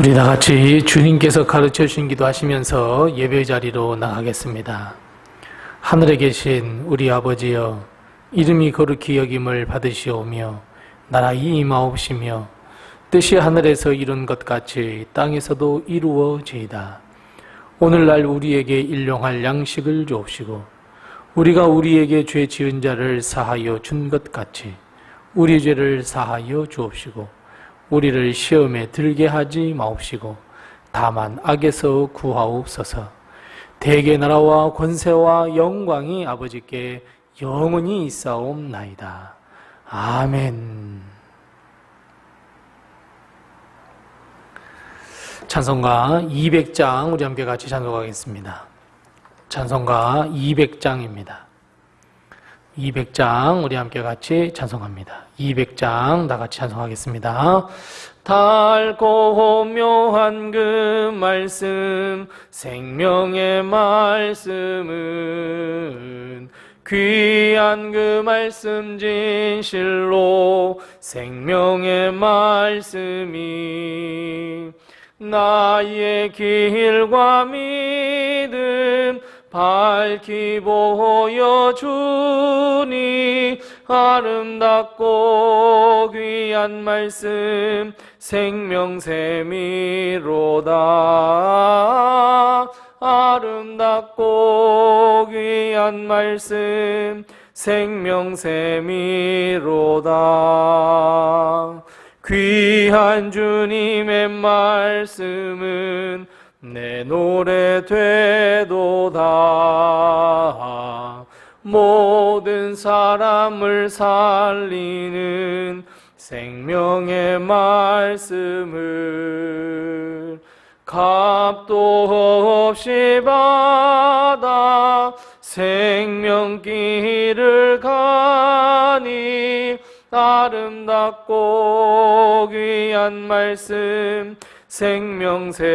우리 다 같이 주님께서 가르쳐 주신 기도하시면서 예배 자리로 나가겠습니다. 하늘에 계신 우리 아버지여, 이름이 거룩히 여김을 받으시오며 나라의 임하옵시며 뜻이 하늘에서 이룬 것 같이 땅에서도 이루어지이다. 오늘날 우리에게 일용할 양식을 주옵시고 우리가 우리에게 죄 지은 자를 사하여 준 것 같이 우리 죄를 사하여 주옵시고 우리를 시험에 들게 하지 마옵시고 다만 악에서 구하옵소서. 대개 나라와 권세와 영광이 아버지께 영원히 있사옵나이다. 아멘. 찬송가 200장 우리 함께 같이 찬송하겠습니다. 찬송가 200장입니다. 200장 우리 함께 같이 찬송합니다. 200장 다 같이 찬송하겠습니다. 달고 묘한 그 말씀, 생명의 말씀은 귀한 그 말씀 진실로 생명의 말씀이 나의 길과 믿음 밝히 보여주니 아름답고 귀한 말씀 생명샘이로다. 아름답고 귀한 말씀 생명샘이로다. 귀한 주님의 말씀은 내 노래 되도다. 모든 사람을 살리는 생명의 말씀을 값도 없이 받아 생명길을 가니 아름답고 귀한 말씀 생명샘이로다.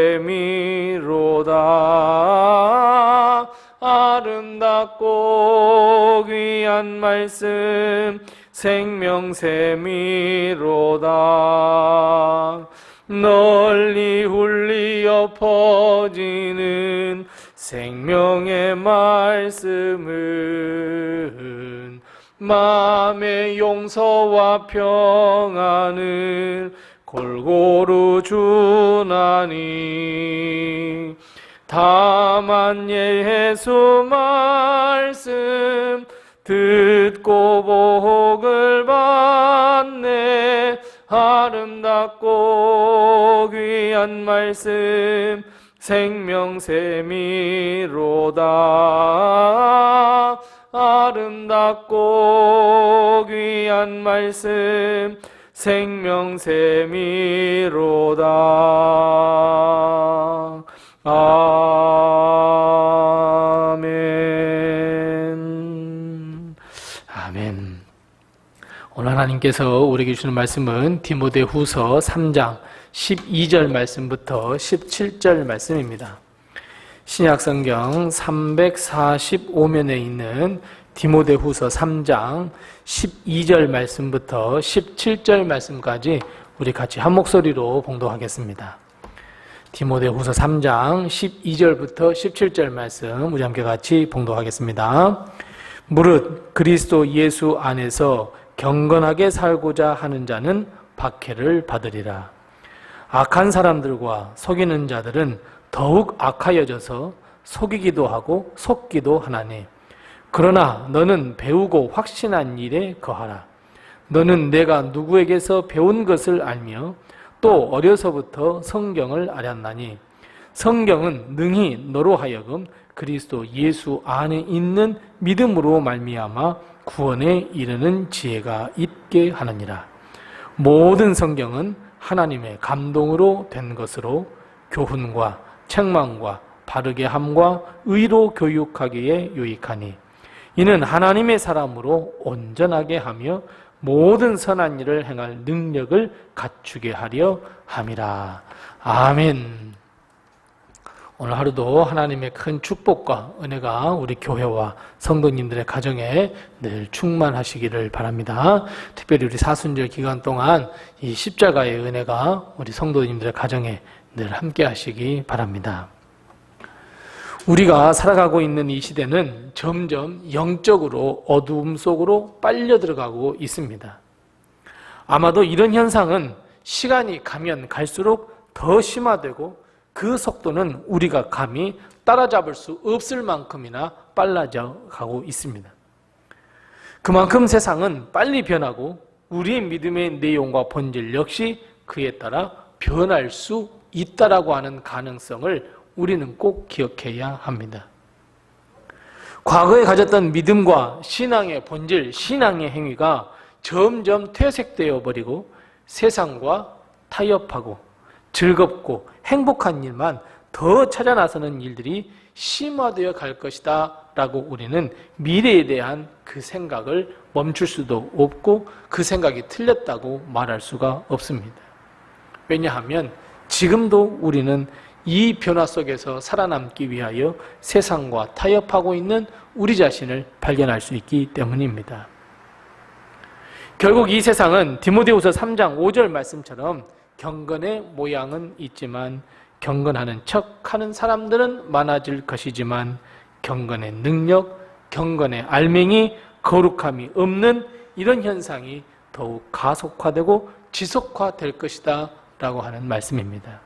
아름답고 귀한 말씀 생명샘이로다. 널리 울리어 퍼지는 생명의 말씀은 마음의 용서와 평안을 골고루 주나니 다만 예수 말씀 듣고 복을 받네. 아름답고 귀한 말씀 생명샘이로다. 아름답고 귀한 말씀 생명샘이로다. 아멘. 아멘. 오늘 하나님께서 우리에게 주시는 말씀은 디모데후서 3장 12절 말씀부터 17절 말씀입니다. 신약성경 345면에 있는 디모데후서 3장 12절 말씀부터 17절 말씀까지 우리 같이 한 목소리로 봉독하겠습니다. 디모데후서 3장 12절부터 17절 말씀 우리 함께 같이 봉독하겠습니다. 무릇 그리스도 예수 안에서 경건하게 살고자 하는 자는 박해를 받으리라. 악한 사람들과 속이는 자들은 더욱 악하여져서 속이기도 하고 속기도 하나니 그러나 너는 배우고 확신한 일에 거하라. 너는 내가 누구에게서 배운 것을 알며 또 어려서부터 성경을 알았나니 성경은 능히 너로 하여금 그리스도 예수 안에 있는 믿음으로 말미암아 구원에 이르는 지혜가 있게 하느니라. 모든 성경은 하나님의 감동으로 된 것으로 교훈과 책망과 바르게 함과 의로 교육하기에 유익하니 이는 하나님의 사람으로 온전하게 하며 모든 선한 일을 행할 능력을 갖추게 하려 함이라. 아멘. 오늘 하루도 하나님의 큰 축복과 은혜가 우리 교회와 성도님들의 가정에 늘 충만하시기를 바랍니다. 특별히 우리 사순절 기간 동안 이 십자가의 은혜가 우리 성도님들의 가정에 늘 함께 하시기 바랍니다. 우리가 살아가고 있는 이 시대는 점점 영적으로 어두움 속으로 빨려 들어가고 있습니다. 아마도 이런 현상은 시간이 가면 갈수록 더 심화되고 그 속도는 우리가 감히 따라잡을 수 없을 만큼이나 빨라져 가고 있습니다. 그만큼 세상은 빨리 변하고 우리의 믿음의 내용과 본질 역시 그에 따라 변할 수 있다라고 하는 가능성을 우리는 꼭 기억해야 합니다. 과거에 가졌던 믿음과 신앙의 본질, 신앙의 행위가 점점 퇴색되어 버리고 세상과 타협하고 즐겁고 행복한 일만 더 찾아 나서는 일들이 심화되어 갈 것이다 라고 우리는 미래에 대한 그 생각을 멈출 수도 없고 그 생각이 틀렸다고 말할 수가 없습니다. 왜냐하면 지금도 우리는 이 변화 속에서 살아남기 위하여 세상과 타협하고 있는 우리 자신을 발견할 수 있기 때문입니다. 결국 이 세상은 디모데후서 3장 5절 말씀처럼 경건의 모양은 있지만 경건하는 척하는 사람들은 많아질 것이지만 경건의 능력, 경건의 알맹이, 거룩함이 없는 이런 현상이 더욱 가속화되고 지속화될 것이다 라고 하는 말씀입니다.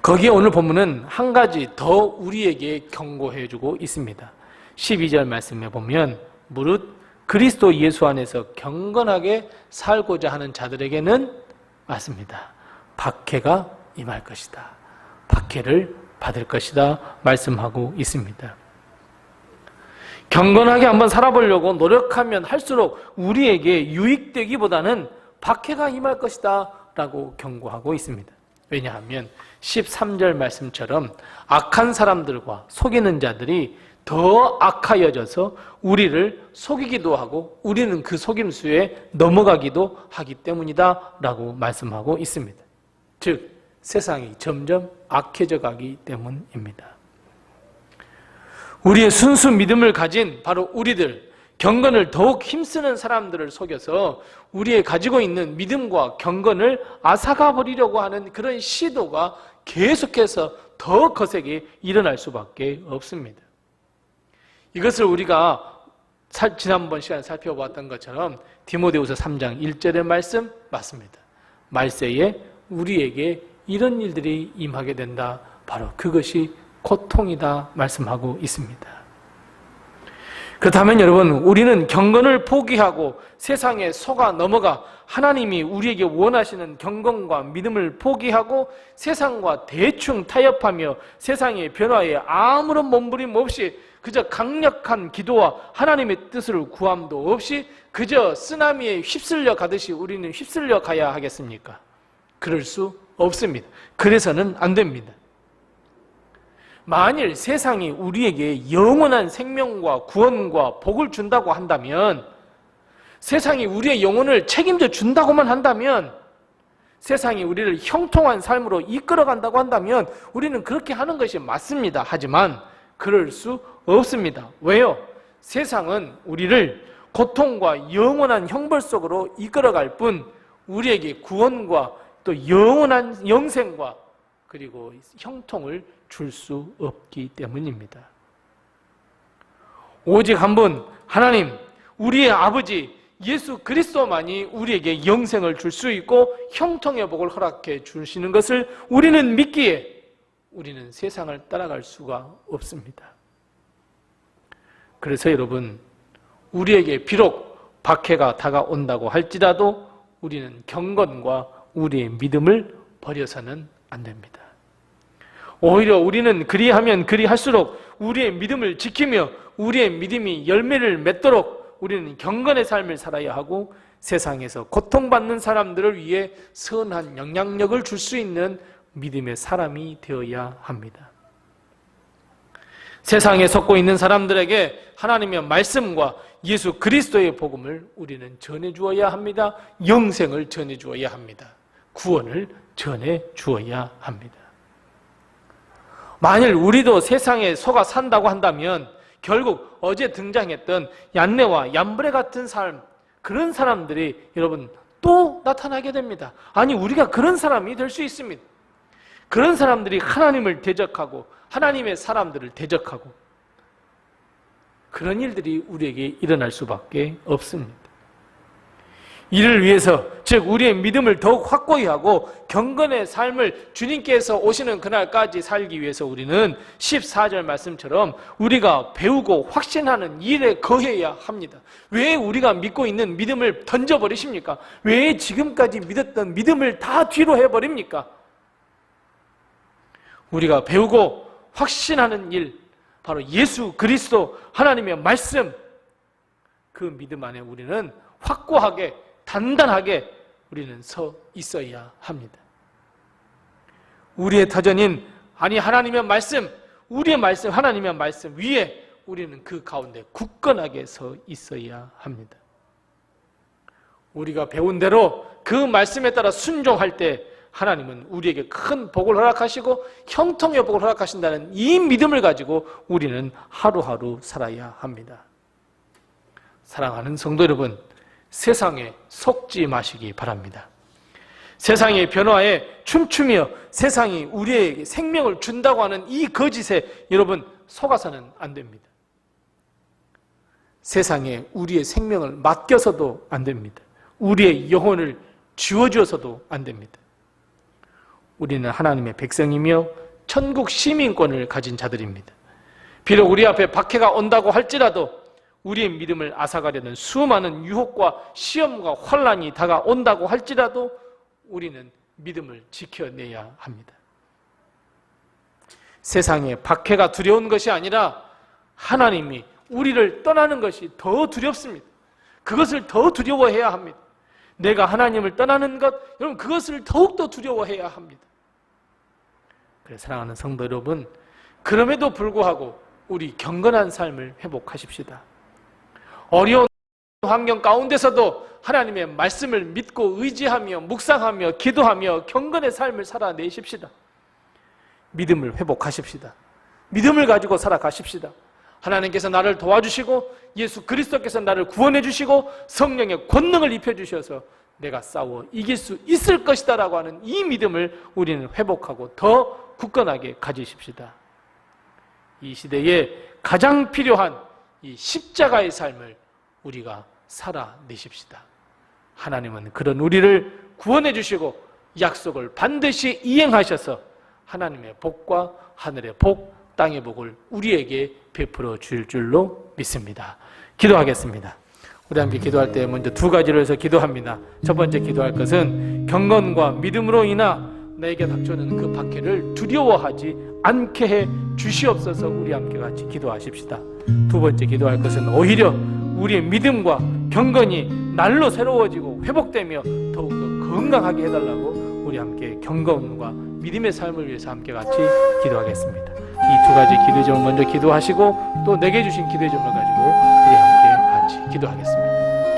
거기에 오늘 본문은 한 가지 더 우리에게 경고해 주고 있습니다. 12절 말씀에 보면 무릇 그리스도 예수 안에서 경건하게 살고자 하는 자들에게는 맞습니다. 박해가 임할 것이다. 박해를 받을 것이다 말씀하고 있습니다. 경건하게 한번 살아보려고 노력하면 할수록 우리에게 유익되기보다는 박해가 임할 것이다 라고 경고하고 있습니다. 왜냐하면 13절 말씀처럼 악한 사람들과 속이는 자들이 더 악하여져서 우리를 속이기도 하고 우리는 그 속임수에 넘어가기도 하기 때문이다 라고 말씀하고 있습니다. 즉 세상이 점점 악해져 가기 때문입니다. 우리의 순수 믿음을 가진 바로 우리들, 경건을 더욱 힘쓰는 사람들을 속여서 우리의 가지고 있는 믿음과 경건을 앗아가 버리려고 하는 그런 시도가 계속해서 더 거세게 일어날 수밖에 없습니다. 이것을 우리가 지난번 시간에 살펴보았던 것처럼 디모데후서 3장 1절의 말씀 맞습니다. 말세에 우리에게 이런 일들이 임하게 된다. 바로 그것이 고통이다 말씀하고 있습니다. 그렇다면 여러분, 우리는 경건을 포기하고 세상에 속아 넘어가 하나님이 우리에게 원하시는 경건과 믿음을 포기하고 세상과 대충 타협하며 세상의 변화에 아무런 몸부림 없이 그저 강력한 기도와 하나님의 뜻을 구함도 없이 그저 쓰나미에 휩쓸려 가듯이 우리는 휩쓸려 가야 하겠습니까? 그럴 수 없습니다. 그래서는 안 됩니다. 만일 세상이 우리에게 영원한 생명과 구원과 복을 준다고 한다면, 세상이 우리의 영혼을 책임져 준다고만 한다면, 세상이 우리를 형통한 삶으로 이끌어간다고 한다면 우리는 그렇게 하는 것이 맞습니다. 하지만 그럴 수 없습니다. 왜요? 세상은 우리를 고통과 영원한 형벌 속으로 이끌어갈 뿐 우리에게 구원과 또 영원한 영생과 그리고 형통을 줄 수 없기 때문입니다. 오직 한 분 하나님, 우리의 아버지 예수 그리스도만이 우리에게 영생을 줄 수 있고 형통의 복을 허락해 주시는 것을 우리는 믿기에 우리는 세상을 따라갈 수가 없습니다. 그래서 여러분, 우리에게 비록 박해가 다가온다고 할지라도 우리는 경건과 우리의 믿음을 버려서는 안 됩니다. 오히려 우리는 그리하면 그리할수록 우리의 믿음을 지키며 우리의 믿음이 열매를 맺도록 우리는 경건의 삶을 살아야 하고 세상에서 고통받는 사람들을 위해 선한 영향력을 줄 수 있는 믿음의 사람이 되어야 합니다. 세상에 속고 있는 사람들에게 하나님의 말씀과 예수 그리스도의 복음을 우리는 전해 주어야 합니다. 영생을 전해 주어야 합니다. 구원을 전해 주어야 합니다. 만일 우리도 세상에 속아 산다고 한다면 결국 어제 등장했던 얀네와 얀브레 같은 삶, 그런 사람들이 여러분 또 나타나게 됩니다. 아니, 우리가 그런 사람이 될 수 있습니다. 그런 사람들이 하나님을 대적하고 하나님의 사람들을 대적하고 그런 일들이 우리에게 일어날 수밖에 없습니다. 이를 위해서, 즉 우리의 믿음을 더욱 확고히 하고 경건의 삶을 주님께서 오시는 그날까지 살기 위해서 우리는 14절 말씀처럼 우리가 배우고 확신하는 일에 거해야 합니다. 왜 우리가 믿고 있는 믿음을 던져버리십니까? 왜 지금까지 믿었던 믿음을 다 뒤로 해버립니까? 우리가 배우고 확신하는 일, 바로 예수 그리스도 하나님의 말씀, 그 믿음 안에 우리는 확고하게 단단하게 우리는 서 있어야 합니다. 우리의 터전인 하나님의 말씀, 우리의 말씀, 하나님의 말씀 위에 우리는 그 가운데 굳건하게 서 있어야 합니다. 우리가 배운 대로 그 말씀에 따라 순종할 때 하나님은 우리에게 큰 복을 허락하시고 형통의 복을 허락하신다는 이 믿음을 가지고 우리는 하루하루 살아야 합니다. 사랑하는 성도 여러분, 세상에 속지 마시기 바랍니다. 세상의 변화에 춤추며 세상이 우리에게 생명을 준다고 하는 이 거짓에 여러분 속아서는 안 됩니다. 세상에 우리의 생명을 맡겨서도 안 됩니다. 우리의 영혼을 쥐어주어서도 안 됩니다. 우리는 하나님의 백성이며 천국 시민권을 가진 자들입니다. 비록 우리 앞에 박해가 온다고 할지라도 우리의 믿음을 앗아가려는 수많은 유혹과 시험과 환난이 다가온다고 할지라도 우리는 믿음을 지켜내야 합니다. 세상에 박해가 두려운 것이 아니라 하나님이 우리를 떠나는 것이 더 두렵습니다. 그것을 더 두려워해야 합니다. 내가 하나님을 떠나는 것, 여러분 그것을 더욱더 두려워해야 합니다. 그래서 사랑하는 성도 여러분, 그럼에도 불구하고 우리 경건한 삶을 회복하십시다. 어려운 환경 가운데서도 하나님의 말씀을 믿고 의지하며 묵상하며 기도하며 경건의 삶을 살아내십시다. 믿음을 회복하십시다. 믿음을 가지고 살아가십시다. 하나님께서 나를 도와주시고 예수 그리스도께서 나를 구원해 주시고 성령의 권능을 입혀주셔서 내가 싸워 이길 수 있을 것이다 라고 하는 이 믿음을 우리는 회복하고 더 굳건하게 가지십시다. 이 시대에 가장 필요한 이 십자가의 삶을 우리가 살아내십시다. 하나님은 그런 우리를 구원해 주시고 약속을 반드시 이행하셔서 하나님의 복과 하늘의 복, 땅의 복을 우리에게 베풀어 줄 줄로 믿습니다. 기도하겠습니다. 우리 함께 기도할 때 먼저 두 가지로 해서 기도합니다. 첫 번째 기도할 것은 경건과 믿음으로 인하 나에게 닥쳐오는 그 박해를 두려워하지 않게 해 주시옵소서. 우리 함께 같이 기도하십시다. 두 번째 기도할 것은 오히려 우리의 믿음과 경건이 날로 새로워지고 회복되며 더욱더 건강하게 해달라고 우리 함께 경건과 믿음의 삶을 위해서 함께 같이 기도하겠습니다. 이 두 가지 기도의 점을 먼저 기도하시고 또 내게 주신 기도의 점을 가지고 우리 함께 같이 기도하겠습니다.